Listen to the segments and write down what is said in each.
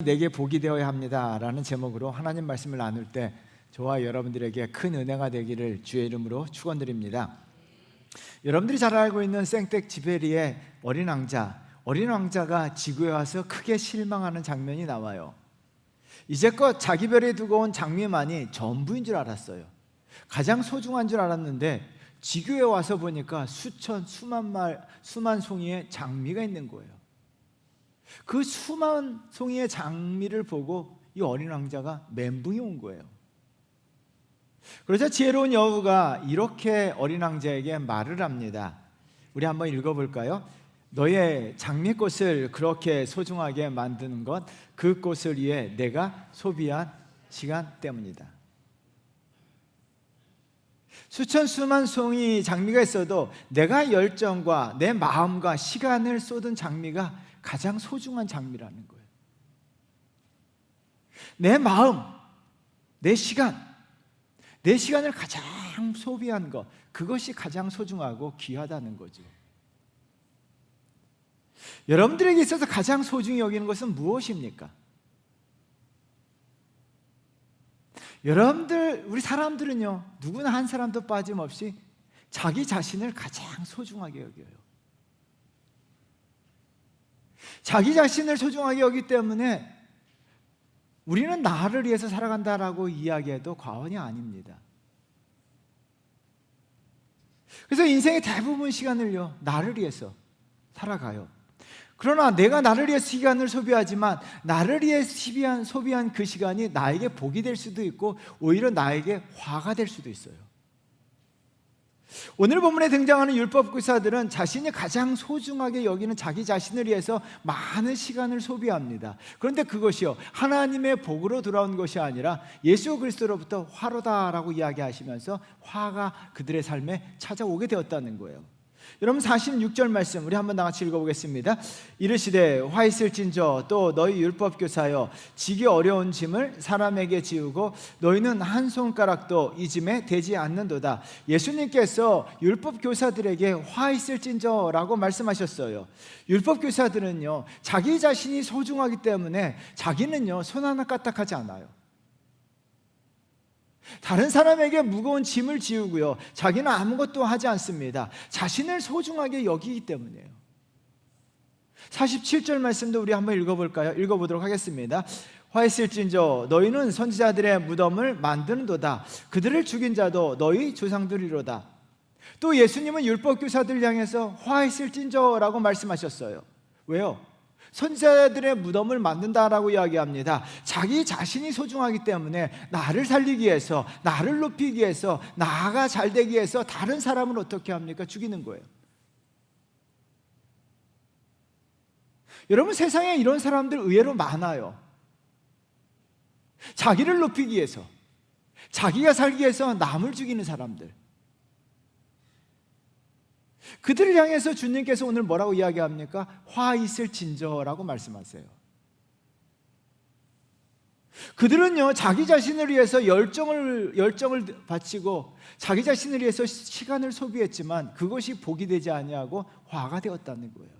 내게 복이 되어야 합니다 라는 제목으로 하나님 말씀을 나눌 때 저와 여러분들에게 큰 은혜가 되기를 주의 이름으로 축원드립니다. 여러분들이 잘 알고 있는 생텍 지베리의 어린 왕자가 지구에 와서 크게 실망하는 장면이 나와요. 이제껏 자기 별에 두고 온 장미만이 전부인 줄 알았어요. 가장 소중한 줄 알았는데 지구에 와서 보니까 수만 송이의 장미가 있는 거예요. 그 수만 송이의 장미를 보고 이 어린 왕자가 멘붕이 온 거예요. 그러자 지혜로운 여우가 이렇게 어린 왕자에게 말을 합니다. 우리 한번 읽어볼까요? 너의 장미꽃을 그렇게 소중하게 만드는 것, 그 꽃을 위해 내가 소비한 시간 때문이다. 수만 송이 장미가 있어도 내가 열정과 내 마음과 시간을 쏟은 장미가 가장 소중한 장미라는 거예요. 내 마음, 내 시간을 가장 소비한 것, 그것이 가장 소중하고 귀하다는 거죠. 여러분들에게 있어서 가장 소중히 여기는 것은 무엇입니까? 여러분들, 우리 사람들은요, 누구나 한 사람도 빠짐없이 자기 자신을 가장 소중하게 여겨요. 자기 자신을 소중하게 여기기 때문에 우리는 나를 위해서 살아간다라고 이야기해도 과언이 아닙니다. 그래서 인생의 대부분 시간을요, 나를 위해서 살아가요. 그러나 내가 나를 위해 시간을 소비하지만 나를 위해 소비한 그 시간이 나에게 복이 될 수도 있고 오히려 나에게 화가 될 수도 있어요. 오늘 본문에 등장하는 율법교사들은 자신이 가장 소중하게 여기는 자기 자신을 위해서 많은 시간을 소비합니다. 그런데 그것이요, 하나님의 복으로 돌아온 것이 아니라 예수 그리스도로부터 화로다라고 이야기하시면서 화가 그들의 삶에 찾아오게 되었다는 거예요. 여러분 46절 말씀 우리 한번 다같이 읽어보겠습니다. 이르시되 화 있을진저 또 너희 율법교사여 지기 어려운 짐을 사람에게 지우고 너희는 한 손가락도 이 짐에 대지 않는도다. 예수님께서 율법교사들에게 화 있을진저라고 말씀하셨어요. 율법교사들은요, 자기 자신이 소중하기 때문에 자기는요, 손 하나 까딱하지 않아요. 다른 사람에게 무거운 짐을 지우고요, 자기는 아무것도 하지 않습니다. 자신을 소중하게 여기기 때문이에요. 47절 말씀도 우리 한번 읽어볼까요? 읽어보도록 하겠습니다. 화 있을진저 너희는 선지자들의 무덤을 만드는도다. 그들을 죽인 자도 너희 조상들이로다. 또 예수님은 율법교사들 향해서 화 있을진저라고 말씀하셨어요. 왜요? 선지자들의 무덤을 만든다라고 이야기합니다. 자기 자신이 소중하기 때문에 나를 살리기 위해서, 나를 높이기 위해서, 나가 잘 되기 위해서 다른 사람을 어떻게 합니까? 죽이는 거예요. 여러분, 세상에 이런 사람들 의외로 많아요. 자기를 높이기 위해서, 자기가 살기 위해서 남을 죽이는 사람들. 그들을 향해서 주님께서 오늘 뭐라고 이야기합니까? 화 있을 진저라고 말씀하세요. 그들은요, 자기 자신을 위해서 열정을 바치고 자기 자신을 위해서 시간을 소비했지만 그것이 복이 되지 아니하고 화가 되었다는 거예요.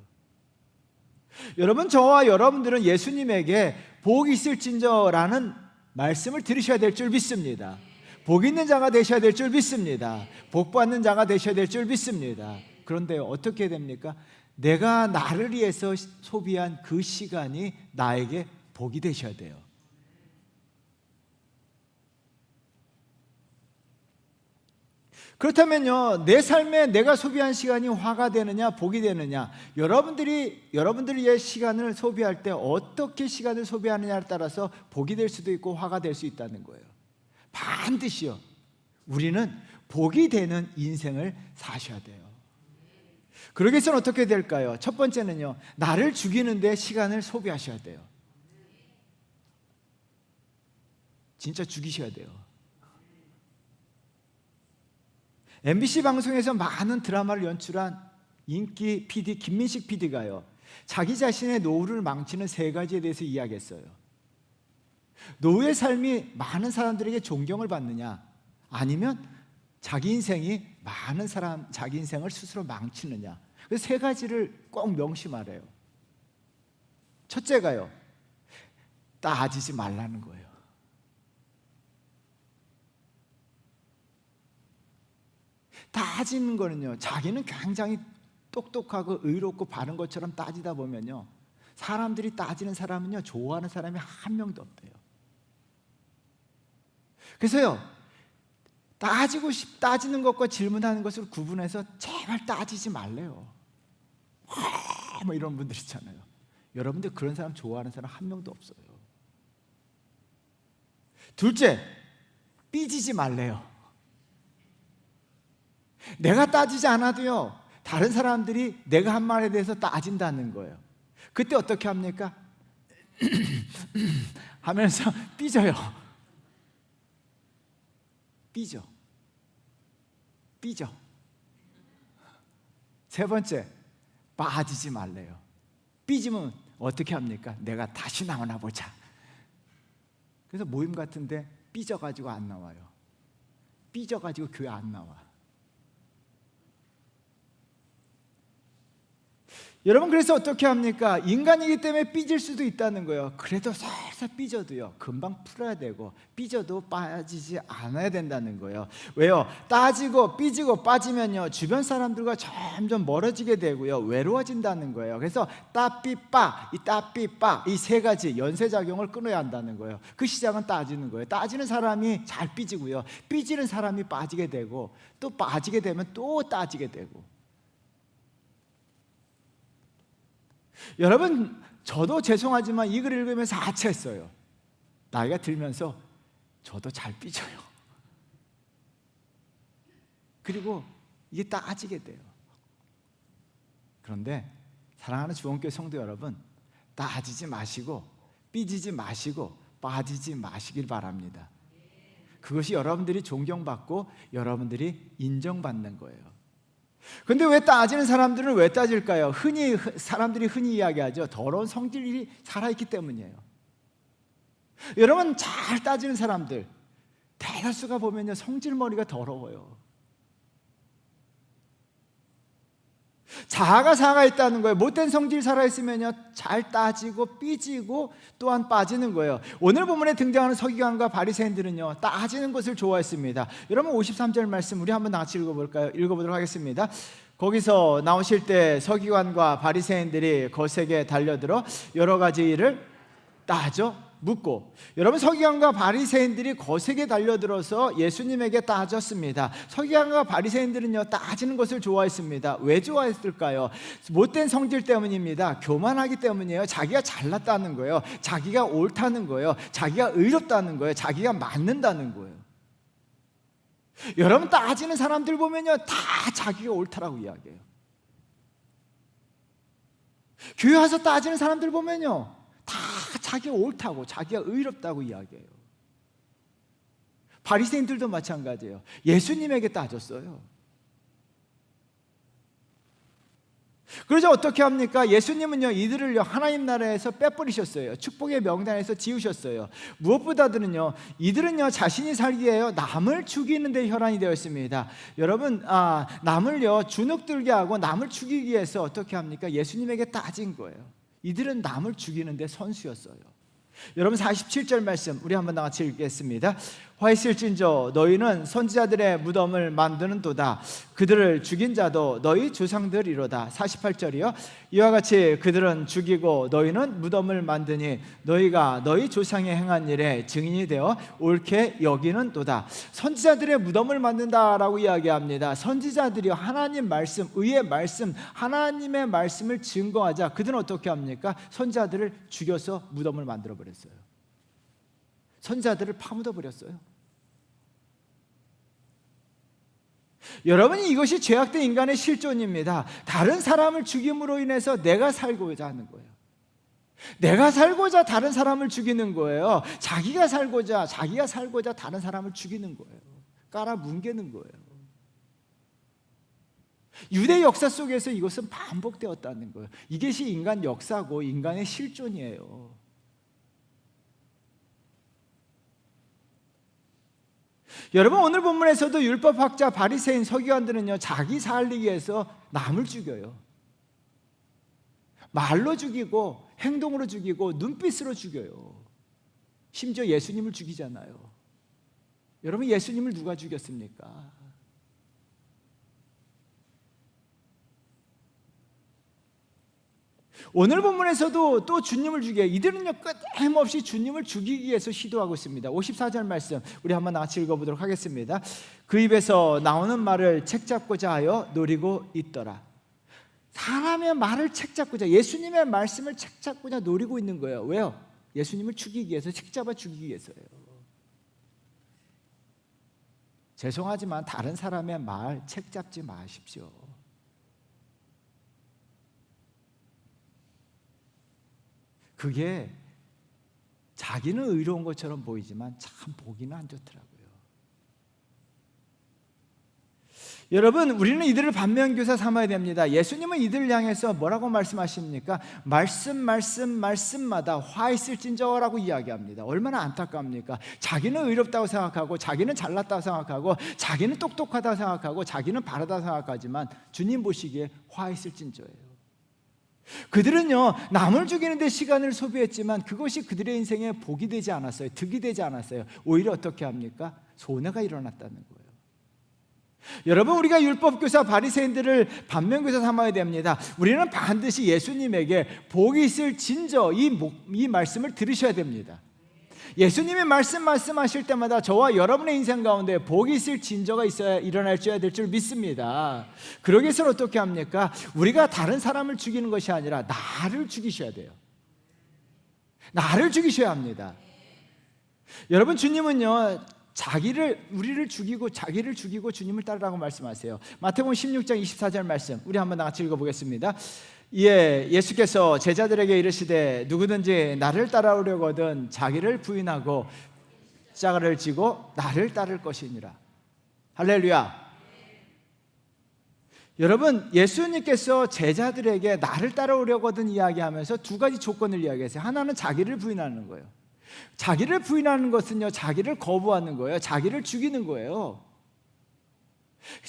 여러분, 저와 여러분들은 예수님에게 복 있을진저라는 말씀을 들으셔야 될 줄 믿습니다. 복 있는 자가 되셔야 될 줄 믿습니다. 복 받는 자가 되셔야 될 줄 믿습니다. 그런데 어떻게 됩니까? 내가 나를 위해서 소비한 그 시간이 나에게 복이 되셔야 돼요. 그렇다면요, 내 삶에 내가 소비한 시간이 화가 되느냐 복이 되느냐, 여러분들의 시간을 소비할 때 어떻게 시간을 소비하느냐에 따라서 복이 될 수도 있고 화가 될 수 있다는 거예요. 반드시요, 우리는 복이 되는 인생을 사셔야 돼요. 그러기 위해서는 어떻게 될까요? 첫 번째는요, 나를 죽이는 데 시간을 소비하셔야 돼요. 진짜 죽이셔야 돼요. MBC 방송에서 많은 드라마를 연출한 인기 PD 김민식 PD가요, 자기 자신의 노후를 망치는 3가지에 대해서 이야기했어요. 노후의 삶이 많은 사람들에게 존경을 받느냐, 아니면 자기 인생이 자기 인생을 스스로 망치느냐. 그래서 3가지를 꼭 명심하래요. 첫째가요, 따지지 말라는 거예요. 따지는 거는요, 자기는 굉장히 똑똑하고 의롭고 바른 것처럼 따지다 보면요, 사람들이 따지는 사람은요, 좋아하는 사람이 한 명도 없대요. 그래서요, 따지는 것과 질문하는 것을 구분해서 제발 따지지 말래요. 뭐 이런 분들 있잖아요. 여러분들 그런 사람 좋아하는 사람 한 명도 없어요. 둘째, 삐지지 말래요. 내가 따지지 않아도요, 다른 사람들이 내가 한 말에 대해서 따진다는 거예요. 그때 어떻게 합니까? 하면서 삐져요. 삐져. 세 번째, 빠지지 말래요. 삐지면 어떻게 합니까? 내가 다시 나오나 보자. 그래서 모임 같은데 삐져가지고 안 나와요. 삐져가지고 교회 안 나와. 여러분, 그래서 어떻게 합니까? 인간이기 때문에 삐질 수도 있다는 거예요. 그래도 살살 삐져도요, 금방 풀어야 되고, 삐져도 빠지지 않아야 된다는 거예요. 왜요? 따지고 삐지고 빠지면요, 주변 사람들과 점점 멀어지게 되고요, 외로워진다는 거예요. 그래서 따삐빠, 이 세 가지 연쇄작용을 끊어야 한다는 거예요. 그 시작은 따지는 거예요. 따지는 사람이 잘 삐지고요, 삐지는 사람이 빠지게 되고, 또 빠지게 되면 또 따지게 되고. 여러분, 저도 죄송하지만 이 글을 읽으면서 아차했어요. 나이가 들면서 저도 잘 삐져요. 그리고 이게 따지게 돼요. 그런데 사랑하는 주원교회 성도 여러분, 따지지 마시고 삐지지 마시고 빠지지 마시길 바랍니다. 그것이 여러분들이 존경받고 여러분들이 인정받는 거예요. 근데 왜 따지는 사람들은 왜 따질까요? 사람들이 흔히 이야기하죠. 더러운 성질이 살아있기 때문이에요. 여러분, 잘 따지는 사람들 대다수가 보면요, 성질머리가 더러워요. 자아가 있다는 거예요. 못된 성질 살아있으면요, 잘 따지고 삐지고 또한 빠지는 거예요. 오늘 본문에 등장하는 서기관과 바리새인들은요, 따지는 것을 좋아했습니다. 여러분, 53절 말씀 우리 한번 같이 읽어보도록 하겠습니다. 거기서 나오실 때 서기관과 바리새인들이 거세게 달려들어 여러 가지 일을 따져 묻고, 여러분, 서기관과 바리새인들이 거세게 달려들어서 예수님에게 따졌습니다. 서기관과 바리새인들은요, 따지는 것을 좋아했습니다. 왜 좋아했을까요? 못된 성질 때문입니다. 교만하기 때문이에요. 자기가 잘났다는 거예요. 자기가 옳다는 거예요. 자기가 의롭다는 거예요. 자기가 맞는다는 거예요. 여러분, 따지는 사람들 보면요, 다 자기가 옳다라고 이야기해요. 교회 와서 따지는 사람들 보면요, 다 자기가 옳다고, 자기가 의롭다고 이야기해요. 바리새인들도 마찬가지예요. 예수님에게 따졌어요. 그러자 어떻게 합니까? 예수님은요, 이들을요, 하나님 나라에서 빼버리셨어요. 축복의 명단에서 지우셨어요. 무엇보다도는요, 이들은요, 자신이 살기에요, 남을 죽이는 데 혈안이 되어 있습니다. 여러분, 남을요, 주눅들게 하고 남을 죽이기 위해서 어떻게 합니까? 예수님에게 따진 거예요. 이들은 남을 죽이는 데 선수였어요. 여러분, 47절 말씀 우리 한번 같이 읽겠습니다. 화 있을진저 너희는 선지자들의 무덤을 만드는도다. 그들을 죽인 자도 너희 조상들이로다. 48절이요. 이와 같이 그들은 죽이고 너희는 무덤을 만드니 너희가 너희 조상이 행한 일에 증인이 되어 옳게 여기는도다. 선지자들의 무덤을 만든다라고 이야기합니다. 선지자들이 하나님 말씀, 의의 말씀, 하나님의 말씀을 증거하자 그들은 어떻게 합니까? 선지자들을 죽여서 무덤을 만들어 버렸어요. 선지자들을 파묻어 버렸어요. 여러분, 이것이 죄악된 인간의 실존입니다. 다른 사람을 죽임으로 인해서 내가 살고자 하는 거예요. 내가 살고자 다른 사람을 죽이는 거예요. 자기가 살고자 다른 사람을 죽이는 거예요. 깔아뭉개는 거예요. 유대 역사 속에서 이것은 반복되었다는 거예요. 이것이 인간 역사고 인간의 실존이에요. 여러분, 오늘 본문에서도 율법학자 바리새인 서기관들은요, 자기 살리기 위해서 남을 죽여요. 말로 죽이고 행동으로 죽이고 눈빛으로 죽여요. 심지어 예수님을 죽이잖아요. 여러분, 예수님을 누가 죽였습니까? 오늘 본문에서도 또 주님을 죽여, 이들은요 끊임없이 주님을 죽이기 위해서 시도하고 있습니다. 54절 말씀 우리 한번 같이 읽어보도록 하겠습니다. 그 입에서 나오는 말을 책잡고자 하여 노리고 있더라. 사람의 말을 책잡고자, 예수님의 말씀을 책잡고자 노리고 있는 거예요. 왜요? 예수님을 죽이기 위해서, 책잡아 죽이기 위해서예요. 죄송하지만 다른 사람의 말 책잡지 마십시오. 그게 자기는 의로운 것처럼 보이지만 참 보기는 안 좋더라고요. 여러분, 우리는 이들을 반면교사 삼아야 됩니다. 예수님은 이들을 향해서 뭐라고 말씀하십니까? 말씀마다 화 있을진저라고 이야기합니다. 얼마나 안타깝습니까? 자기는 의롭다고 생각하고, 자기는 잘났다고 생각하고, 자기는 똑똑하다고 생각하고, 자기는 바르다고 생각하지만 주님 보시기에 화 있을진저예요. 그들은요 남을 죽이는 데 시간을 소비했지만 그것이 그들의 인생에 복이 되지 않았어요. 득이 되지 않았어요. 오히려 어떻게 합니까? 손해가 일어났다는 거예요. 여러분, 우리가 율법교사 바리새인들을 반면교사 삼아야 됩니다. 우리는 반드시 예수님에게 복이 있을 진저, 이 말씀을 들으셔야 됩니다. 예수님이 말씀하실 때마다 저와 여러분의 인생 가운데 복이 있을 진저가 있어야 일어나야 될 줄 믿습니다. 그러기 위해서는 어떻게 합니까? 우리가 다른 사람을 죽이는 것이 아니라 나를 죽이셔야 돼요. 나를 죽이셔야 합니다. 여러분, 주님은요 우리를 죽이고 자기를 죽이고 주님을 따르라고 말씀하세요. 마태복음 16장 24절 말씀 우리 한번 같이 읽어보겠습니다. 이에 예수께서 제자들에게 이르시되 누구든지 나를 따라오려거든 자기를 부인하고 십자가를 지고 나를 따를 것이니라. 할렐루야. 여러분, 예수님께서 제자들에게 나를 따라오려거든 이야기하면서 두 가지 조건을 이야기했어요. 하나는 자기를 부인하는 거예요. 자기를 부인하는 것은요 자기를 거부하는 거예요. 자기를 죽이는 거예요.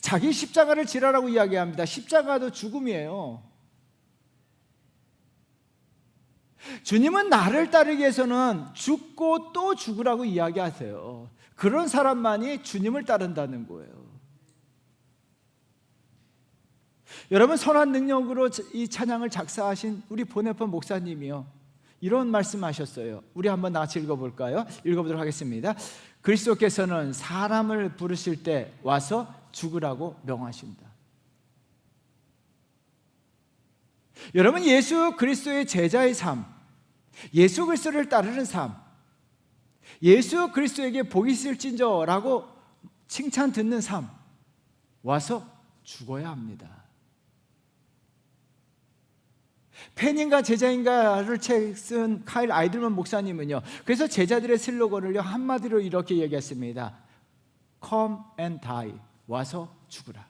자기 십자가를 지라라고 이야기합니다. 십자가도 죽음이에요. 주님은 나를 따르기 위해서는 죽고 또 죽으라고 이야기하세요. 그런 사람만이 주님을 따른다는 거예요. 여러분, 선한 능력으로 이 찬양을 작사하신 우리 보네폰 목사님이요 이런 말씀하셨어요. 우리 한번 같이 읽어볼까요? 읽어보도록 하겠습니다. 그리스도께서는 사람을 부르실 때 와서 죽으라고 명하신다. 여러분, 예수 그리스도의 제자의 삶, 예수 그리스도를 따르는 삶, 예수 그리스도에게 복이 있을진저라고 칭찬 듣는 삶, 와서 죽어야 합니다. 팬인가 제자인가를 책 쓴 카일 아이들만 목사님은요 그래서 제자들의 슬로건을요 한마디로 이렇게 얘기했습니다. Come and die. 와서 죽으라.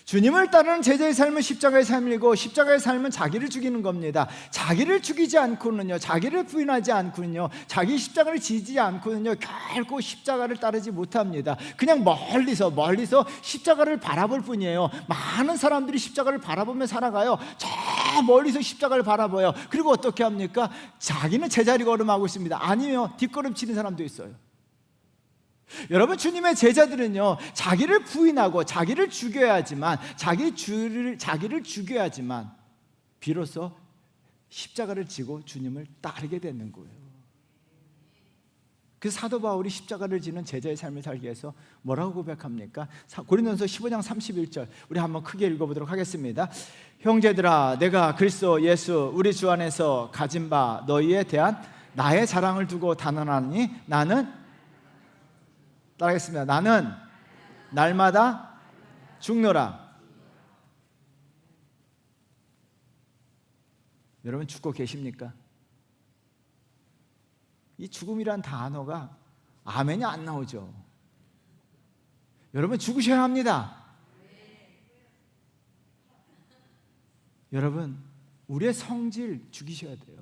주님을 따르는 제자의 삶은 십자가의 삶이고 십자가의 삶은 자기를 죽이는 겁니다. 자기를 죽이지 않고는요, 자기를 부인하지 않고는요, 자기 십자가를 지지 않고는요 결코 십자가를 따르지 못합니다. 그냥 멀리서 십자가를 바라볼 뿐이에요. 많은 사람들이 십자가를 바라보며 살아가요. 저 멀리서 십자가를 바라봐요. 그리고 어떻게 합니까? 자기는 제자리 걸음하고 있습니다. 아니면 뒷걸음치는 사람도 있어요. 여러분, 주님의 제자들은요 자기를 부인하고 자기를 죽여야지만 자기를 죽여야지만 비로소 십자가를 지고 주님을 따르게 되는 거예요. 그래서 사도 바울이 십자가를 지는 제자의 삶을 살기 위해서 뭐라고 고백합니까? 고린도전서 15장 31절 우리 한번 크게 읽어보도록 하겠습니다. 형제들아, 내가 그리스도 예수 우리 주 안에서 가진 바 너희에 대한 나의 자랑을 두고 단언하니 나는 따라하겠습니다. 나는 날마다 죽노라. 여러분, 죽고 계십니까? 이 죽음이란 단어가 아멘이 안 나오죠. 여러분, 죽으셔야 합니다. 여러분, 우리의 성질 죽이셔야 돼요.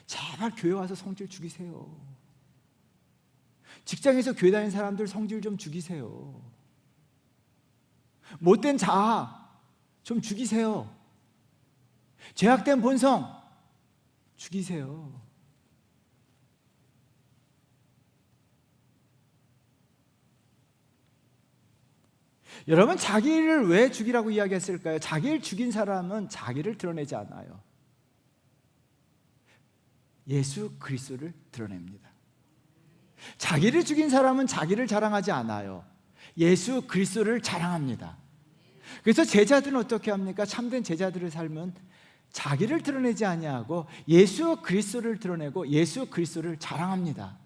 제발 교회 와서 성질 죽이세요. 직장에서 교회 다니는 사람들 성질 좀 죽이세요. 못된 자아 좀 죽이세요. 죄악된 본성 죽이세요. 여러분, 자기를 왜 죽이라고 이야기했을까요? 자기를 죽인 사람은 자기를 드러내지 않아요. 예수 그리스도를 드러냅니다. 자기를 죽인 사람은 자기를 자랑하지 않아요. 예수 그리스도를 자랑합니다. 그래서 제자들은 어떻게 합니까? 참된 제자들의 삶은 자기를 드러내지 아니하고 예수 그리스도를 드러내고 예수 그리스도를 자랑합니다.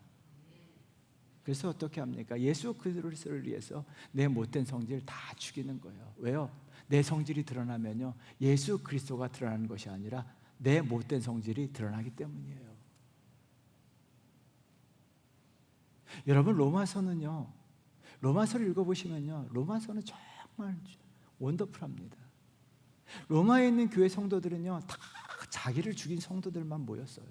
그래서 어떻게 합니까? 예수 그리스도를 위해서 내 못된 성질 다 죽이는 거예요. 왜요? 내 성질이 드러나면요, 예수 그리스도가 드러나는 것이 아니라 내 못된 성질이 드러나기 때문이에요. 여러분, 로마서는요, 로마서를 읽어보시면요, 로마서는 정말 원더풀합니다. 로마에 있는 교회 성도들은요, 다 자기를 죽인 성도들만 모였어요.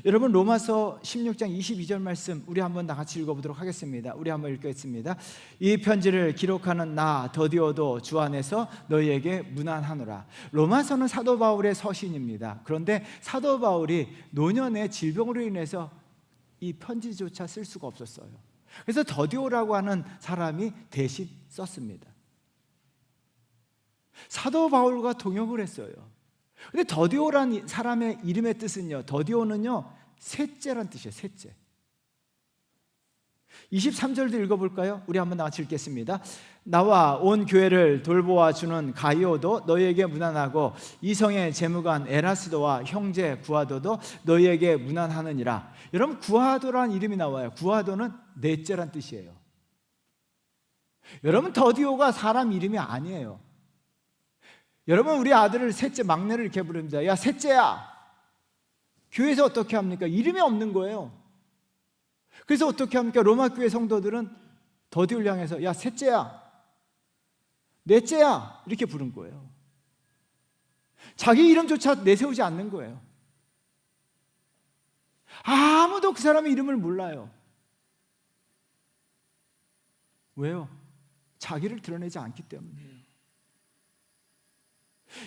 여러분, 로마서 16장 22절 말씀 우리 한번 다 같이 읽어보도록 하겠습니다. 우리 한번 읽겠습니다. 이 편지를 기록하는 나 더디오도 주 안에서 너희에게 문안하노라. 로마서는 사도 바울의 서신입니다. 그런데 사도 바울이 노년의 질병으로 인해서 이 편지조차 쓸 수가 없었어요. 그래서 더디오라고 하는 사람이 대신 썼습니다. 사도 바울과 동역을 했어요. 근데 더디오란 사람의 이름의 뜻은요, 더디오는요, 셋째란 뜻이에요. 셋째. 23절도 읽어볼까요? 우리 한번 같이 읽겠습니다. 나와 온 교회를 돌보아 주는 가이오도 너희에게 문안하고 이성의 재무관 에라스도와 형제 구하도도 너희에게 문안하느니라. 여러분, 구하도라는 이름이 나와요. 구하도는 넷째란 뜻이에요. 여러분, 더디오가 사람 이름이 아니에요. 여러분, 우리 아들을 셋째, 막내를 이렇게 부릅니다. 야, 셋째야. 교회에서 어떻게 합니까? 이름이 없는 거예요. 그래서 어떻게 합니까? 로마 교회 성도들은 더디오를 향해서 야, 셋째야, 넷째야 이렇게 부른 거예요. 자기 이름조차 내세우지 않는 거예요. 아무도 그 사람의 이름을 몰라요. 왜요? 자기를 드러내지 않기 때문이에요.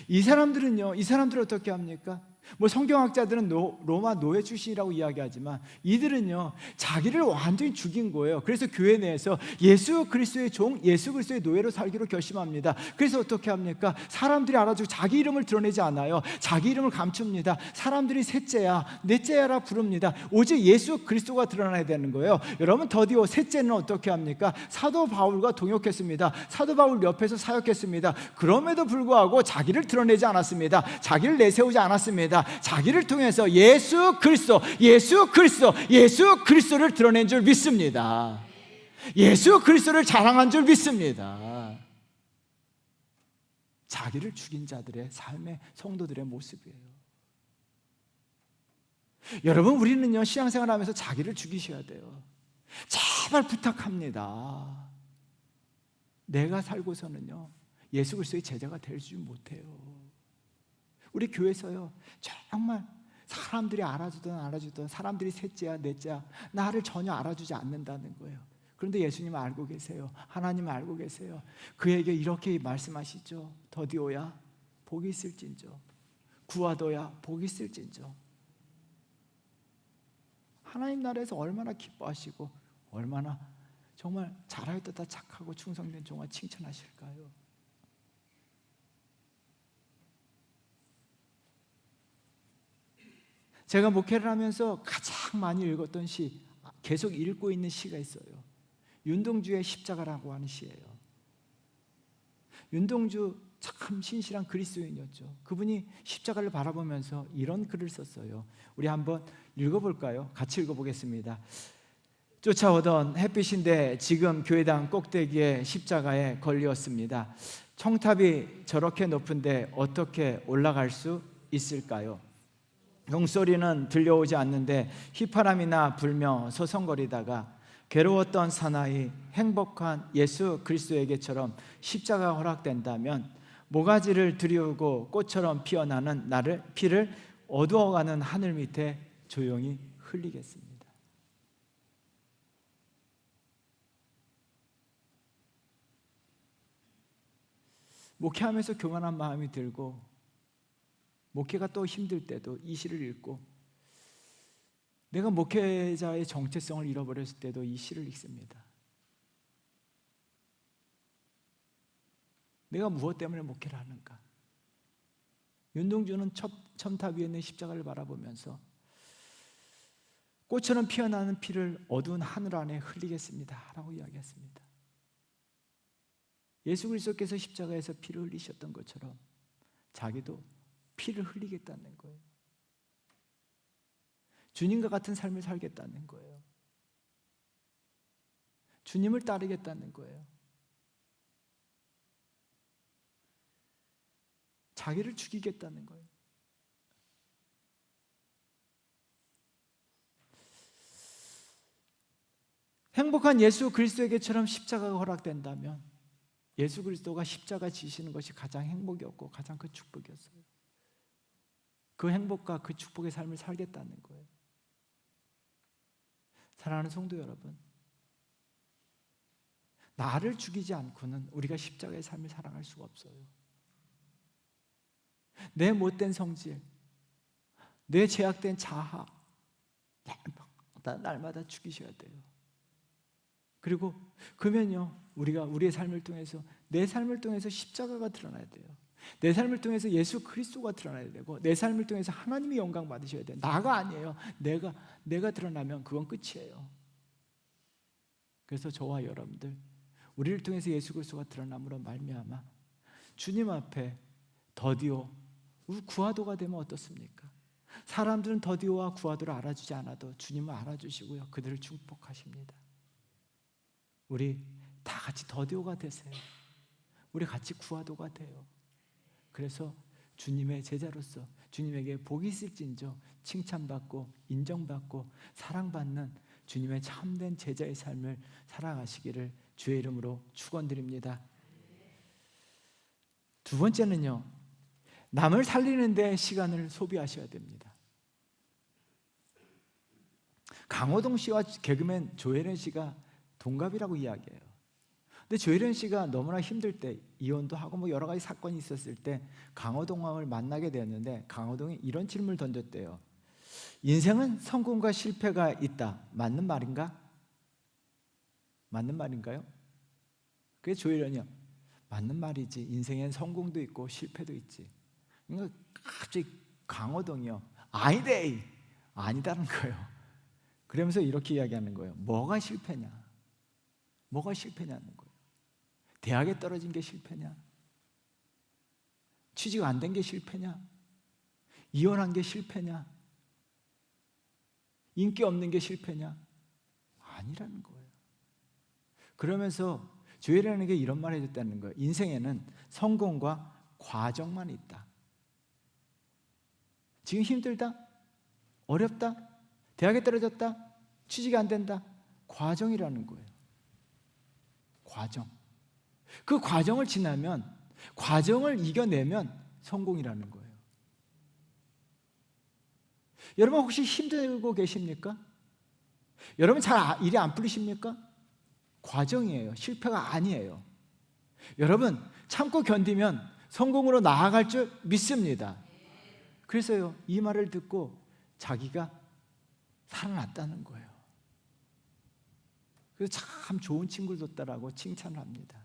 이 사람들은 어떻게 합니까? 뭐 성경학자들은 로마 노예 출신이라고 이야기하지만 이들은요, 자기를 완전히 죽인 거예요. 그래서 교회 내에서 예수 그리스도의 종, 예수 그리스도의 노예로 살기로 결심합니다. 그래서 어떻게 합니까? 사람들이 알아주고 자기 이름을 드러내지 않아요. 자기 이름을 감춥니다. 사람들이 셋째야, 넷째야라 부릅니다. 오직 예수 그리스도가 드러나야 되는 거예요. 여러분, 더디오 셋째는 어떻게 합니까? 사도 바울과 동역했습니다. 사도 바울 옆에서 사역했습니다. 그럼에도 불구하고 자기를 드러내지 않았습니다. 자기를 내세우지 않았습니다. 자기를 통해서 예수 그리스도를 드러낸 줄 믿습니다. 예수 그리스도를 자랑한 줄 믿습니다. 자기를 죽인 자들의 삶의 성도들의 모습이에요. 여러분, 우리는요, 신앙생활하면서 자기를 죽이셔야 돼요. 제발 부탁합니다. 내가 살고서는요, 예수 그리스도의 제자가 되지 못해요. 우리 교회에서요, 정말 사람들이 알아주던 사람들이 셋째야 넷째야 나를 전혀 알아주지 않는다는 거예요. 그런데 예수님은 알고 계세요. 하나님은 알고 계세요. 그에게 이렇게 말씀하시죠. 더디오야, 복이 있을진저. 구하도야, 복이 있을진저. 하나님 나라에서 얼마나 기뻐하시고 얼마나 정말 잘하였다 착하고 충성된 종아 칭찬하실까요? 제가 목회를 하면서 가장 많이 읽었던 시, 계속 읽고 있는 시가 있어요. 윤동주의 십자가라고 하는 시예요. 윤동주 참 신실한 그리스도인이었죠. 그분이 십자가를 바라보면서 이런 글을 썼어요. 우리 한번 읽어볼까요? 같이 읽어보겠습니다. 쫓아오던 햇빛인데 지금 교회당 꼭대기에 십자가에 걸렸습니다. 청탑이 저렇게 높은데 어떻게 올라갈 수 있을까요? 종소리는 들려오지 않는데 휘파람이나 불며 서성거리다가 괴로웠던 사나이 행복한 예수 그리스도에게처럼 십자가가 허락된다면 모가지를 들이우고 꽃처럼 피어나는 나를 피를 어두워가는 하늘 밑에 조용히 흘리겠습니다. 목회하면서 교만한 마음이 들고 목회가 또 힘들 때도 이 시를 읽고, 내가 목회자의 정체성을 잃어버렸을 때도 이 시를 읽습니다. 내가 무엇 때문에 목회를 하는가? 윤동주는 첨탑 위에 있는 십자가를 바라보면서 꽃처럼 피어나는 피를 어두운 하늘 안에 흘리겠습니다 라고 이야기했습니다. 예수 그리스도께서 십자가에서 피를 흘리셨던 것처럼 자기도 피를 흘리겠다는 거예요. 주님과 같은 삶을 살겠다는 거예요. 주님을 따르겠다는 거예요. 자기를 죽이겠다는 거예요. 행복한 예수 그리스도에게처럼 십자가가 허락된다면 예수 그리스도가 십자가 지시는 것이 가장 행복이었고 가장 큰 축복이었어요. 그 행복과 그 축복의 삶을 살겠다는 거예요. 사랑하는 성도 여러분, 나를 죽이지 않고는 우리가 십자가의 삶을 살아갈 수가 없어요. 내 못된 성질, 내 제약된 자아, 날마다 죽이셔야 돼요. 그리고 그러면요, 우리가 우리의 삶을 통해서, 내 삶을 통해서 십자가가 드러나야 돼요. 내 삶을 통해서 예수 그리스도가 드러나야 되고, 내 삶을 통해서 하나님이 영광 받으셔야 돼요. 나가 아니에요. 내가 드러나면 그건 끝이에요. 그래서 저와 여러분들, 우리를 통해서 예수 그리스도가 드러남으로 말미암아 주님 앞에 더디오, 구하도가 되면 어떻습니까? 사람들은 더디오와 구하도를 알아주지 않아도 주님은 알아주시고요, 그들을 축복하십니다. 우리 다 같이 더디오가 되세요. 우리 같이 구하도가 돼요. 그래서 주님의 제자로서 주님에게 복이 있을진저 칭찬받고 인정받고 사랑받는 주님의 참된 제자의 삶을 살아가시기를 주의 이름으로 축원드립니다. 두 번째는요, 남을 살리는 데 시간을 소비하셔야 됩니다. 강호동 씨와 개그맨 조혜련 씨가 동갑이라고 이야기해요. 근데 조혜련 씨가 너무나 힘들 때 이혼도 하고 여러 가지 사건이 있었을 때 강호동을 만나게 되었는데, 강호동이 이런 질문을 던졌대요. 인생은 성공과 실패가 있다. 맞는 말인가? 맞는 말인가요? 그래서 조혜련이요, 맞는 말이지. 인생엔 성공도 있고 실패도 있지. 그러니까 갑자기 강호동이요, 아니데, 아니다는 거예요. 그러면서 이렇게 이야기하는 거예요. 뭐가 실패냐? 뭐가 실패냐는 거예요. 대학에 떨어진 게 실패냐? 취직 안 된 게 실패냐? 이혼한 게 실패냐? 인기 없는 게 실패냐? 아니라는 거예요. 그러면서 조혜련에게 이런 말을 해줬다는 거예요. 인생에는 성공과 과정만 있다. 지금 힘들다? 어렵다? 대학에 떨어졌다? 취직이 안 된다? 과정이라는 거예요. 과정. 그 과정을 지나면, 과정을 이겨내면 성공이라는 거예요. 여러분 혹시 힘들고 계십니까? 여러분 잘 일이 안 풀리십니까? 과정이에요. 실패가 아니에요. 여러분 참고 견디면 성공으로 나아갈 줄 믿습니다. 그래서요, 이 말을 듣고 자기가 살아났다는 거예요. 그래서 참 좋은 친구를 뒀다라고 칭찬을 합니다.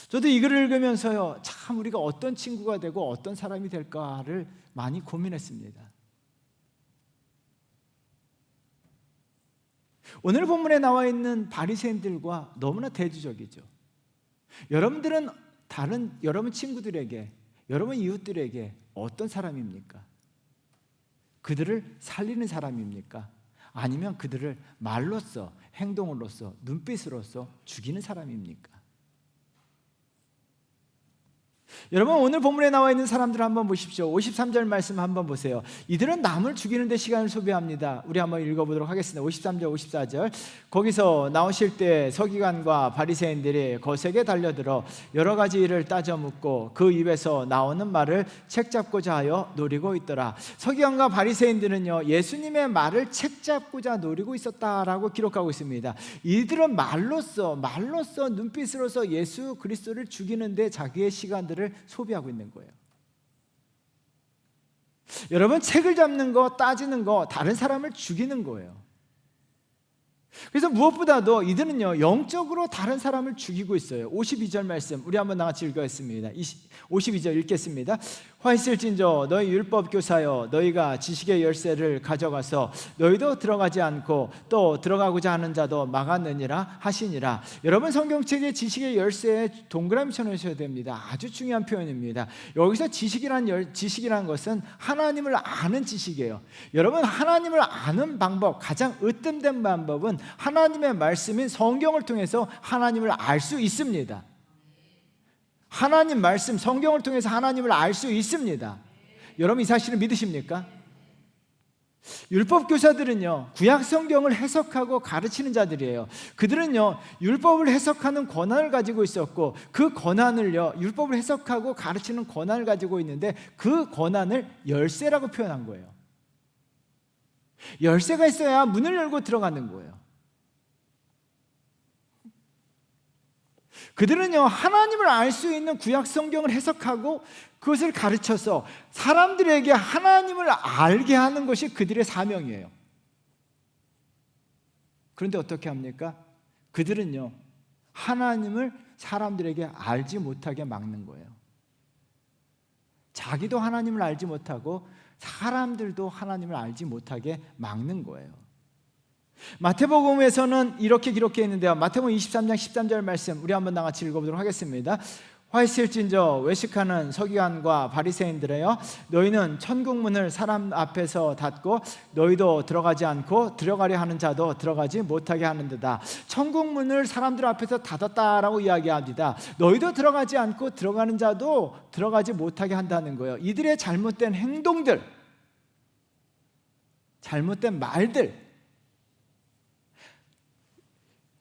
저도 이 글을 읽으면서요, 참 우리가 어떤 친구가 되고 어떤 사람이 될까를 많이 고민했습니다. 오늘 본문에 나와 있는 바리새인들과 너무나 대조적이죠. 여러분들은 여러분 친구들에게, 여러분 이웃들에게 어떤 사람입니까? 그들을 살리는 사람입니까? 아니면 그들을 말로써, 행동으로써, 눈빛으로써 죽이는 사람입니까? 여러분 오늘 본문에 나와 있는 사람들을 한번 보십시오. 53절 말씀 한번 보세요. 이들은 남을 죽이는 데 시간을 소비합니다. 우리 한번 읽어보도록 하겠습니다. 53절 54절. 거기서 나오실 때 서기관과 바리새인들이 거세게 달려들어 여러 가지 일을 따져 묻고 그 입에서 나오는 말을 책잡고자 하여 노리고 있더라. 서기관과 바리새인들은요, 예수님의 말을 책잡고자 노리고 있었다라고 기록하고 있습니다. 이들은 말로써 눈빛으로써 예수 그리스도를 죽이는 데 자기의 시간들을 소비하고 있는 거예요. 여러분, 책을 잡는 거, 따지는 거, 다른 사람을 죽이는 거예요. 그래서 무엇보다도 이들은요, 영적으로 다른 사람을 죽이고 있어요. 52절 말씀 우리 한번 나같이 읽겠습니다. 52절 읽겠습니다. 화 있을진저 너희 율법교사여, 너희가 지식의 열쇠를 가져가서 너희도 들어가지 않고 또 들어가고자 하는 자도 막았느니라 하시니라. 여러분, 성경책에 지식의 열쇠에 동그라미 쳐놓으셔야 됩니다. 아주 중요한 표현입니다. 여기서 지식이란 것은 하나님을 아는 지식이에요. 여러분, 하나님을 아는 방법, 가장 으뜸된 방법은 하나님의 말씀인 성경을 통해서 하나님을 알 수 있습니다. 하나님 말씀, 성경을 통해서 하나님을 알 수 있습니다. 여러분, 이 사실을 믿으십니까? 율법 교사들은요, 구약 성경을 해석하고 가르치는 자들이에요. 그들은요, 율법을 해석하는 권한을 가지고 있었고, 그 권한을요, 율법을 해석하고 가르치는 권한을 가지고 있는데, 그 권한을 열쇠라고 표현한 거예요. 열쇠가 있어야 문을 열고 들어가는 거예요. 그들은요, 하나님을 알 수 있는 구약 성경을 해석하고 그것을 가르쳐서 사람들에게 하나님을 알게 하는 것이 그들의 사명이에요. 그런데 어떻게 합니까? 그들은요, 하나님을 사람들에게 알지 못하게 막는 거예요. 자기도 하나님을 알지 못하고 사람들도 하나님을 알지 못하게 막는 거예요. 마태복음에서는 이렇게 기록해 있는데요, 마태복음 23장 13절 말씀 우리 한번 나같이 읽어보도록 하겠습니다. 화 있을진저 외식하는 서기관과 바리새인들이여, 너희는 천국문을 사람 앞에서 닫고 너희도 들어가지 않고 들어가려 하는 자도 들어가지 못하게 하는도다. 천국문을 사람들 앞에서 닫았다라고 이야기합니다. 너희도 들어가지 않고 들어가는 자도 들어가지 못하게 한다는 거예요. 이들의 잘못된 행동들, 잘못된 말들,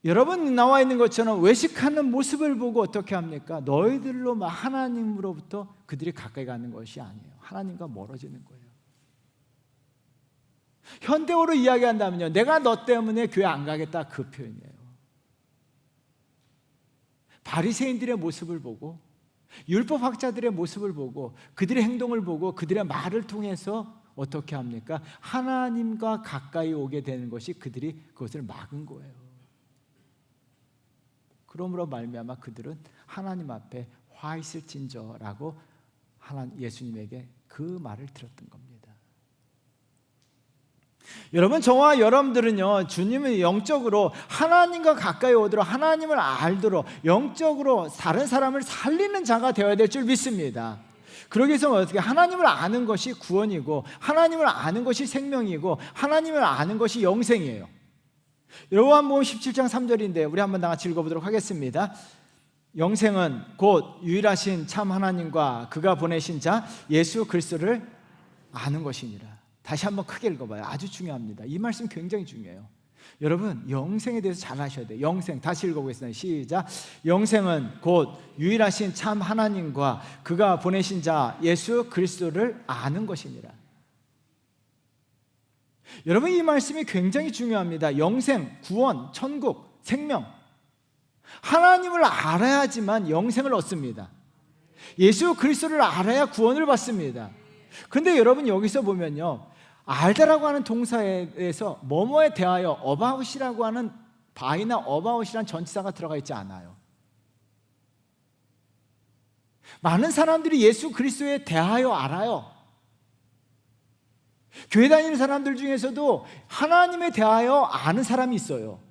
여러분 나와 있는 것처럼 외식하는 모습을 보고 어떻게 합니까? 너희들로 하나님으로부터 그들이 가까이 가는 것이 아니에요. 하나님과 멀어지는 거예요. 현대어로 이야기한다면요, 내가 너 때문에 교회 안 가겠다, 그 표현이에요. 바리새인들의 모습을 보고, 율법학자들의 모습을 보고, 그들의 행동을 보고, 그들의 말을 통해서 어떻게 합니까? 하나님과 가까이 오게 되는 것이 그들이 그것을 막은 거예요. 그러므로 말미암아 그들은 하나님 앞에 화 있을진저라고 예수님에게 그 말을 들었던 겁니다. 여러분, 저와 여러분들은요, 주님은 영적으로 하나님과 가까이 오도록, 하나님을 알도록 영적으로 다른 사람을 살리는 자가 되어야 될 줄 믿습니다. 그러기 위해서 어떻게, 하나님을 아는 것이 구원이고, 하나님을 아는 것이 생명이고, 하나님을 아는 것이 영생이에요. 요한복음 17장 3절인데 우리 한번 다 같이 읽어보도록 하겠습니다. 영생은 곧 유일하신 참 하나님과 그가 보내신 자 예수 그리스도를 아는 것이니라. 다시 한번 크게 읽어봐요. 아주 중요합니다. 이 말씀 굉장히 중요해요. 여러분, 영생에 대해서 잘 아셔야 돼요. 영생, 다시 읽어보겠습니다. 시작. 영생은 곧 유일하신 참 하나님과 그가 보내신 자 예수 그리스도를 아는 것이니라. 여러분, 이 말씀이 굉장히 중요합니다. 영생, 구원, 천국, 생명, 하나님을 알아야지만 영생을 얻습니다. 예수 그리스도를 알아야 구원을 받습니다. 그런데 여러분, 여기서 보면요, 알다라고 하는 동사에서 뭐뭐에 대하여 about이라고 하는 by나 about이라는 전치사가 들어가 있지 않아요. 많은 사람들이 예수 그리스도에 대하여 알아요. 교회 다니는 사람들 중에서도 하나님에 대하여 아는 사람이 있어요.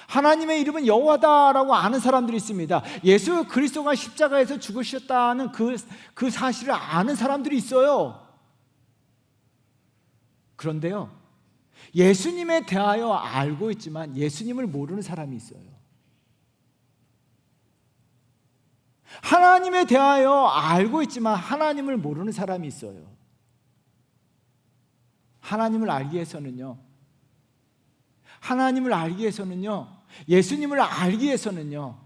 하나님의 이름은 여호와다라고 아는 사람들이 있습니다. 예수 그리스도가 십자가에서 죽으셨다는 그 사실을 아는 사람들이 있어요. 그런데요, 예수님에 대하여 알고 있지만 예수님을 모르는 사람이 있어요. 하나님에 대하여 알고 있지만 하나님을 모르는 사람이 있어요. 하나님을 알기 위해서는요, 예수님을 알기 위해서는요,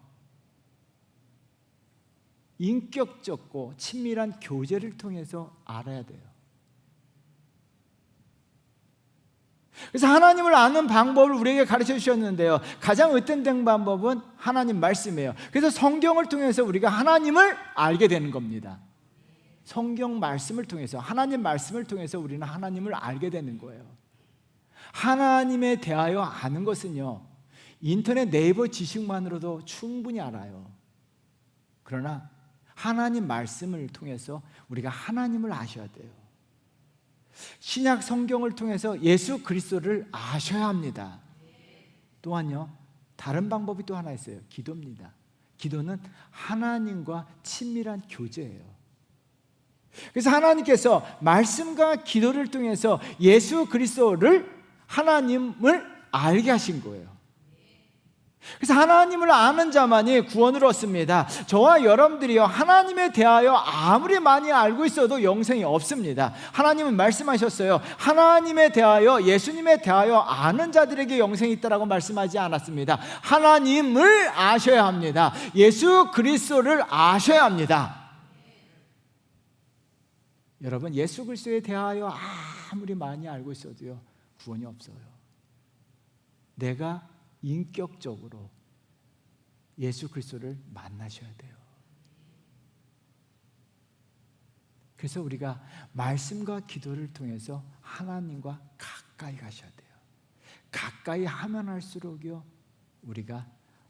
인격적고 친밀한 교제를 통해서 알아야 돼요. 그래서 하나님을 아는 방법을 우리에게 가르쳐 주셨는데요, 가장 으뜸된 방법은 하나님 말씀이에요. 그래서 성경을 통해서 우리가 하나님을 알게 되는 겁니다. 성경 말씀을 통해서, 하나님 말씀을 통해서 우리는 하나님을 알게 되는 거예요. 하나님에 대하여 아는 것은요, 인터넷 네이버 지식만으로도 충분히 알아요. 그러나 하나님 말씀을 통해서 우리가 하나님을 아셔야 돼요. 신약 성경을 통해서 예수 그리스도를 아셔야 합니다. 또한요, 다른 방법이 또 하나 있어요. 기도입니다. 기도는 하나님과 친밀한 교제예요. 그래서 하나님께서 말씀과 기도를 통해서 예수 그리스도를, 하나님을 알게 하신 거예요. 그래서 하나님을 아는 자만이 구원을 얻습니다. 저와 여러분들이요, 하나님에 대하여 아무리 많이 알고 있어도 영생이 없습니다. 하나님은 말씀하셨어요. 하나님에 대하여, 예수님에 대하여 아는 자들에게 영생이 있다라고 말씀하지 않았습니다. 하나님을 아셔야 합니다. 예수 그리스도를 아셔야 합니다. 여러분, 예수 그리스도에 대하여 아무리 많이 알고 있어도요, 구원이 없어요. 내가 인격적으로 예수 그리스도를 만나셔야 돼요. 그래서 우리가 말씀과 기도를 통해서 하나님과 가까이 가셔야 돼요. 가까이 하면 할수록요, 우리가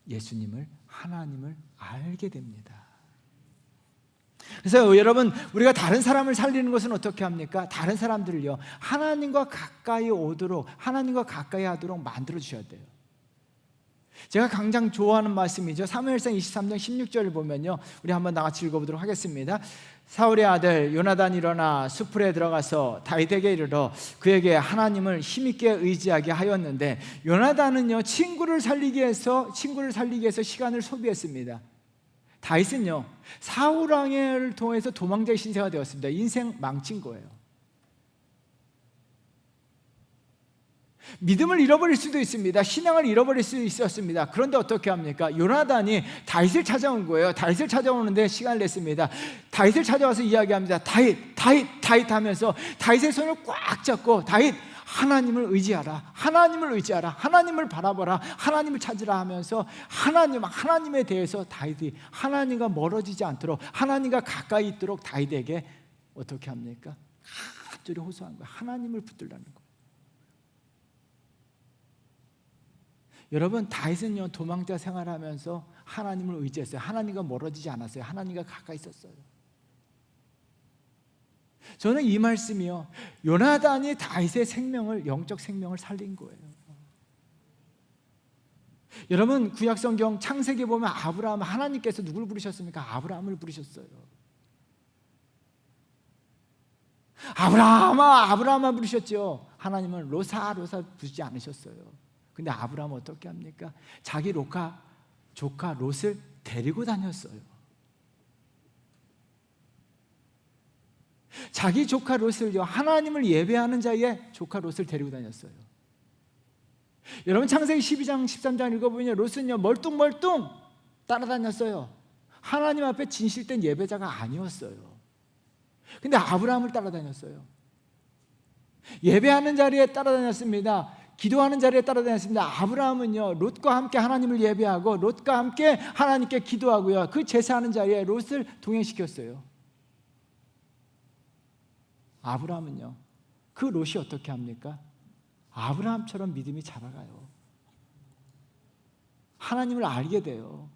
예수님을, 하나님을 알게 됩니다. 그래서 여러분, 우리가 다른 사람을 살리는 것은 어떻게 합니까? 다른 사람들을요, 하나님과 가까이 오도록, 하나님과 가까이 하도록 만들어 주셔야 돼요. 제가 가장 좋아하는 말씀이죠. 사무엘상 23장 16절을 보면요, 우리 한번 나같이 읽어보도록 하겠습니다. 사울의 아들 요나단이 일어나 수풀에 들어가서 다윗에게 이르러 그에게 하나님을 힘있게 의지하게 하였는데, 요나단은요, 친구를 살리기 위해서 시간을 소비했습니다. 다윗은요, 사울 왕을 통해서 도망자의 신세가 되었습니다. 인생 망친 거예요. 믿음을 잃어버릴 수도 있습니다. 신앙을 잃어버릴 수 있었습니다. 그런데 어떻게 합니까? 요나단이 다윗을 찾아온 거예요. 다윗을 찾아오는데 시간을 냈습니다. 다윗을 찾아와서 이야기합니다. 다윗 하면서 다윗의 손을 꽉 잡고, 다윗, 하나님을 의지하라, 하나님을 의지하라, 하나님을 바라보라, 하나님을 찾으라 하면서 하나님에 대해서 다윗이 하나님과 멀어지지 않도록, 하나님과 가까이 있도록 다윗에게 어떻게 합니까? 간절히 호소한 거예요. 하나님을 붙들라는 거예요. 여러분, 다윗은요, 도망자 생활하면서 하나님을 의지했어요. 하나님과 멀어지지 않았어요. 하나님과 가까이 있었어요. 저는 이 말씀이요, 요나단이 다윗의 생명을, 영적 생명을 살린 거예요. 여러분, 구약성경 창세기 보면 아브라함, 하나님께서 누굴 부르셨습니까? 아브라함을 부르셨어요. 아브라함아 부르셨죠. 하나님은 로사 부르지 않으셨어요. 근데 아브라함은 어떻게 합니까? 자기 조카 롯을 데리고 다녔어요. 자기 조카 롯을요, 하나님을 예배하는 자의 조카 롯을 데리고 다녔어요. 여러분, 창세기 12장 13장 읽어보면 롯은요, 멀뚱멀뚱 따라다녔어요. 하나님 앞에 진실된 예배자가 아니었어요. 근데 아브라함을 따라다녔어요. 예배하는 자리에 따라다녔습니다. 기도하는 자리에 따라다녔습니다. 아브라함은요, 롯과 함께 하나님을 예배하고 롯과 함께 하나님께 기도하고요, 그 제사하는 자리에 롯을 동행시켰어요. 아브라함은요, 그 롯이 어떻게 합니까? 아브라함처럼 믿음이 자라가요. 하나님을 알게 돼요.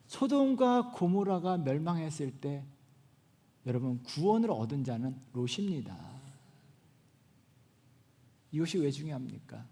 소돔과 고모라가 멸망했을 때 여러분, 구원을 얻은 자는 롯입니다. 이것이 왜 중요합니까?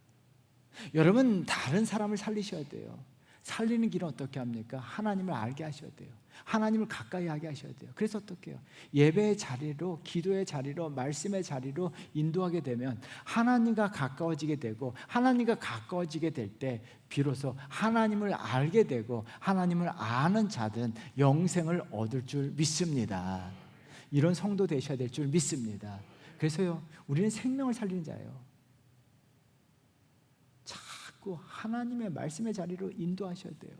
여러분, 다른 사람을 살리셔야 돼요. 살리는 길은 어떻게 합니까? 하나님을 알게 하셔야 돼요. 하나님을 가까이 하게 하셔야 돼요. 그래서 어떻게 해요? 예배의 자리로, 기도의 자리로, 말씀의 자리로 인도하게 되면 하나님과 가까워지게 되고, 하나님과 가까워지게 될 때 비로소 하나님을 알게 되고, 하나님을 아는 자든 영생을 얻을 줄 믿습니다. 이런 성도 되셔야 될 줄 믿습니다. 그래서요, 우리는 생명을 살리는 자예요. 자꾸 하나님의 말씀의 자리로 인도하셔야 돼요.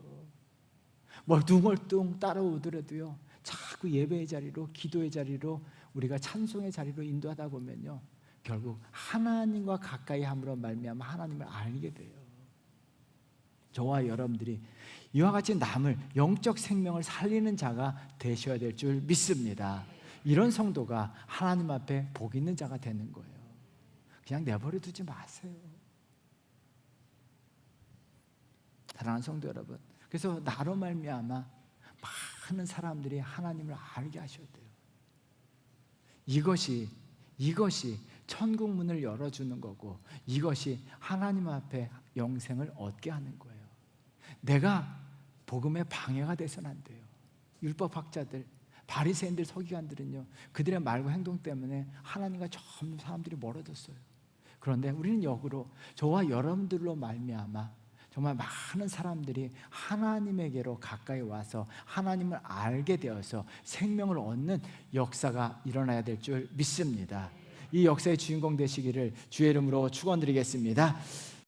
멀뚱멀뚱 따라오더라도요, 자꾸 예배의 자리로, 기도의 자리로, 우리가 찬송의 자리로 인도하다 보면요, 결국 하나님과 가까이 함으로 말미암아 하나님을 알게 돼요. 저와 여러분들이 이와 같이 남을 영적 생명을 살리는 자가 되셔야 될 줄 믿습니다. 이런 성도가 하나님 앞에 복 있는 자가 되는 거예요. 그냥 내버려 두지 마세요. 사랑하는 성도 여러분, 그래서 나로 말미암아 많은 사람들이 하나님을 알게 하셔야 돼요. 이것이 천국 문을 열어주는 거고, 이것이 하나님 앞에 영생을 얻게 하는 거예요. 내가 복음에 방해가 돼서는 안 돼요. 율법학자들, 바리새인들, 서기관들은요, 그들의 말과 행동 때문에 하나님과 점점 사람들이 멀어졌어요. 그런데 우리는 역으로 저와 여러분들로 말미암아 정말 많은 사람들이 하나님에게로 가까이 와서 하나님을 알게 되어서 생명을 얻는 역사가 일어나야 될 줄 믿습니다. 이 역사의 주인공 되시기를 주의 이름으로 축원드리겠습니다.